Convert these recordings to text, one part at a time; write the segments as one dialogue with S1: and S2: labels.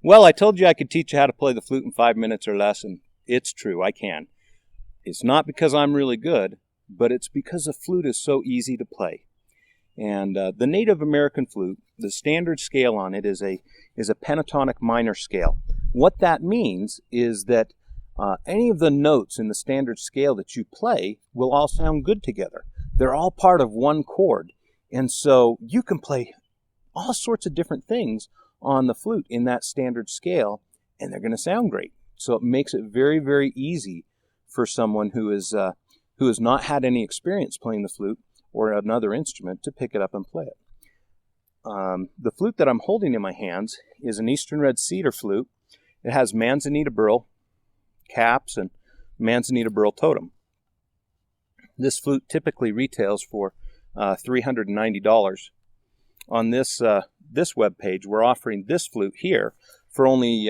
S1: Well, I told you I could teach you how to play the flute in 5 minutes or less, and it's true, I can. It's not because I'm really good, but it's because the flute is so easy to play. And the Native American flute, the standard scale on it is a pentatonic minor scale. What that means is that any of the notes in the standard scale that you play will all sound good together. They're all part of one chord. And so you can play all sorts of different things on the flute in that standard scale, and they're going to sound great. So it makes it very, very easy for someone who has not had any experience playing the flute or another instrument to pick it up and play it. The flute that I'm holding in my hands is an Eastern Red Cedar flute. It has manzanita burl caps and manzanita burl totem. This flute typically retails for $390. On this web page, we're offering this flute here for only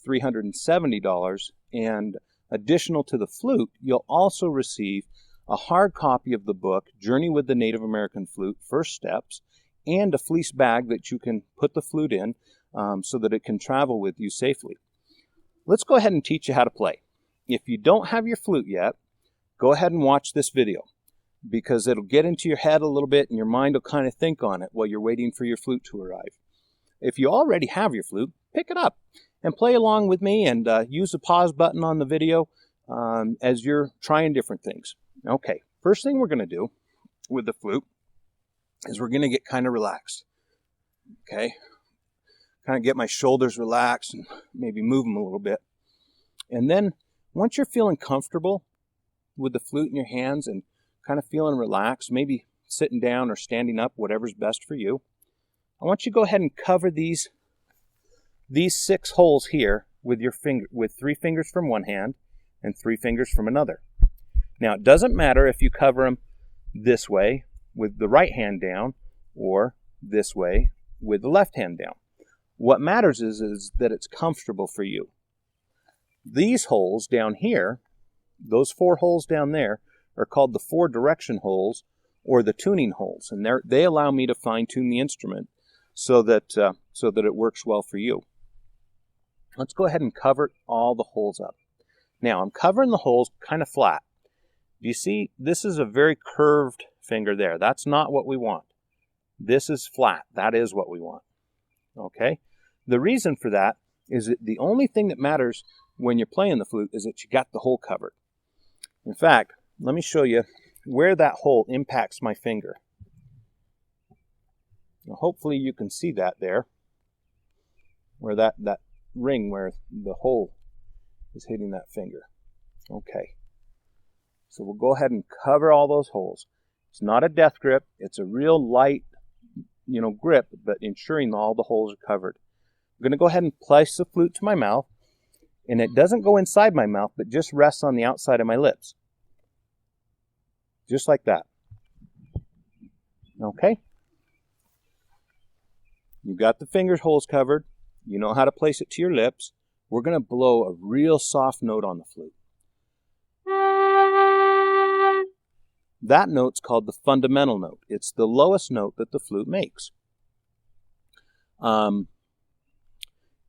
S1: $370, and additional to the flute, you'll also receive a hard copy of the book, Journey with the Native American Flute, First Steps, and a fleece bag that you can put the flute in so that it can travel with you safely. Let's go ahead and teach you how to play. If you don't have your flute yet, go ahead and watch this video, because it'll get into your head a little bit and your mind will kind of think on it while you're waiting for your flute to arrive. If you already have your flute, pick it up and play along with me, and use the pause button on the video as you're trying different things. Okay, first thing we're going to do with the flute is we're going to get kind of relaxed. Okay, kind of get my shoulders relaxed and maybe move them a little bit. And then once you're feeling comfortable with the flute in your hands and kind of feeling relaxed, maybe sitting down or standing up, whatever's best for you, I want you to go ahead and cover these 6 holes here with your with 3 fingers from one hand and 3 fingers from another. Now, it doesn't matter if you cover them this way with the right hand down or this way with the left hand down. What matters is that it's comfortable for you. These holes down here, those 4 holes down there, are called the 4 direction holes or the tuning holes, and they allow me to fine-tune the instrument so that it works well for you. Let's go ahead and cover all the holes up. Now, I'm covering the holes kind of flat. You see, this is a very curved finger there. That's not what we want. This is flat. That is what we want. Okay? The reason for that is that the only thing that matters when you're playing the flute is that you got the hole covered. In fact, let me show you where that hole impacts my finger. Now, hopefully you can see that there, where that ring where the hole is hitting that finger. Okay. So we'll go ahead and cover all those holes. It's not a death grip. It's a real light, grip, but ensuring all the holes are covered. I'm going to go ahead and place the flute to my mouth, and it doesn't go inside my mouth, but just rests on the outside of my lips. Just like that. Okay? You've got the fingers holes covered. You know how to place it to your lips. We're going to blow a real soft note on the flute. That note's called the fundamental note. It's the lowest note that the flute makes.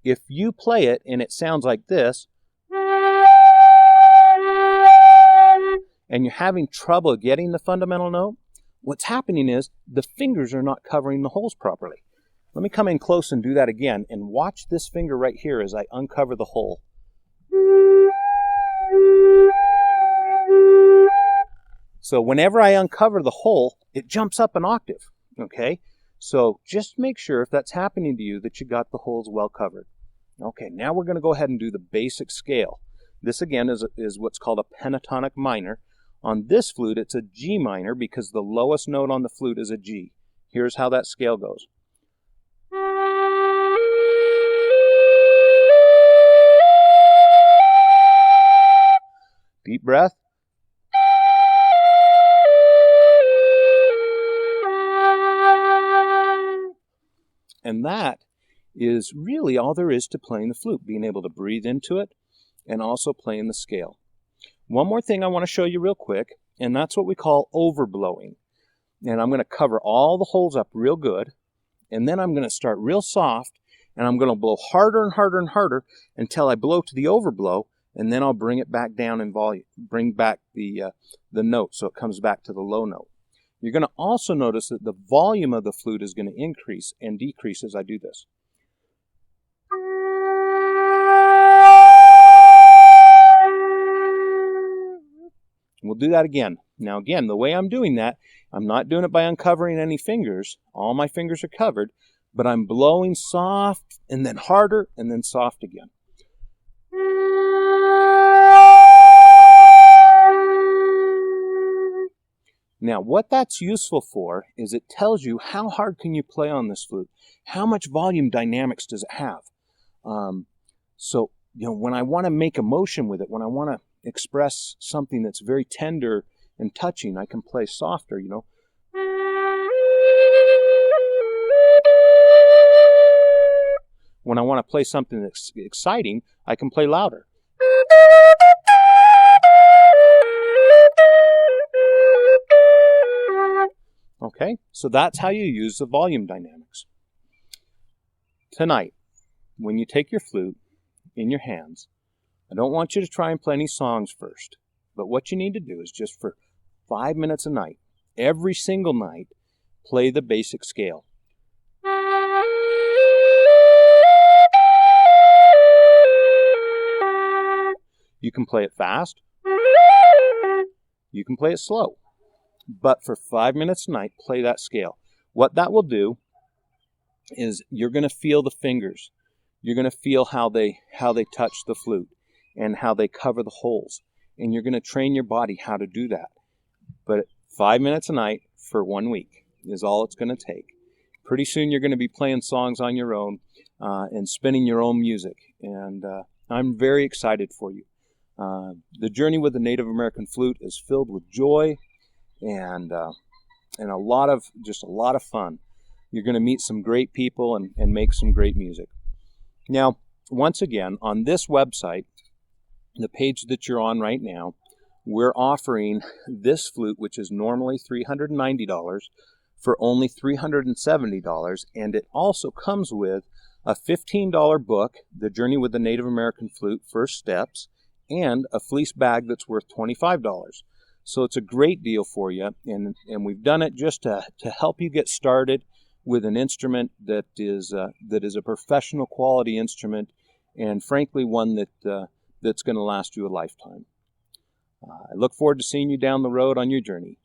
S1: If you play it and it sounds like this, and you're having trouble getting the fundamental note, what's happening is the fingers are not covering the holes properly. Let me come in close and do that again, and watch this finger right here as I uncover the hole. So whenever I uncover the hole, it jumps up an octave, okay? So just make sure if that's happening to you that you got the holes well covered. Okay, now we're going to go ahead and do the basic scale. This again is what's called a pentatonic minor. On this flute, it's a G minor because the lowest note on the flute is a G. Here's how that scale goes. Deep breath. And that is really all there is to playing the flute, being able to breathe into it and also playing the scale. One more thing I want to show you real quick, and that's what we call overblowing. And I'm going to cover all the holes up real good, and then I'm going to start real soft, and I'm going to blow harder and harder and harder until I blow to the overblow, and then I'll bring it back down in volume, bring back the note so it comes back to the low note. You're going to also notice that the volume of the flute is going to increase and decrease as I do this. We'll do that again. Now again, the way I'm doing that, I'm not doing it by uncovering any fingers. All my fingers are covered, but I'm blowing soft and then harder and then soft again. Now, what that's useful for is it tells you how hard can you play on this flute? How much volume dynamics does it have? So, when I want to make emotion with it, when I want to express something that's very tender and touching, I can play softer, When I want to play something that's exciting, I can play louder. Okay, so that's how you use the volume dynamics. Tonight, when you take your flute in your hands, I don't want you to try and play any songs first, but what you need to do is just for 5 minutes a night, every single night, play the basic scale. You can play it fast, you can play it slow, but for 5 minutes a night, play that scale. What that will do is you're going to feel the fingers. You're going to feel how they touch the flute and how they cover the holes. And you're going to train your body how to do that. But 5 minutes a night for 1 week is all it's going to take. Pretty soon you're going to be playing songs on your own and spinning your own music. And I'm very excited for you. The journey with the Native American flute is filled with joy and a lot of fun. You're going to meet some great people and make some great music. Now, once again, on this website, the page that you're on right now, we're offering this flute, which is normally $390, for only $370, and it also comes with a $15 book, The Journey with the Native American Flute, First Steps, and a fleece bag that's worth $25. So it's a great deal for you, and we've done it just to help you get started with an instrument that is a professional quality instrument, and frankly one that's going to last you a lifetime. I look forward to seeing you down the road on your journey.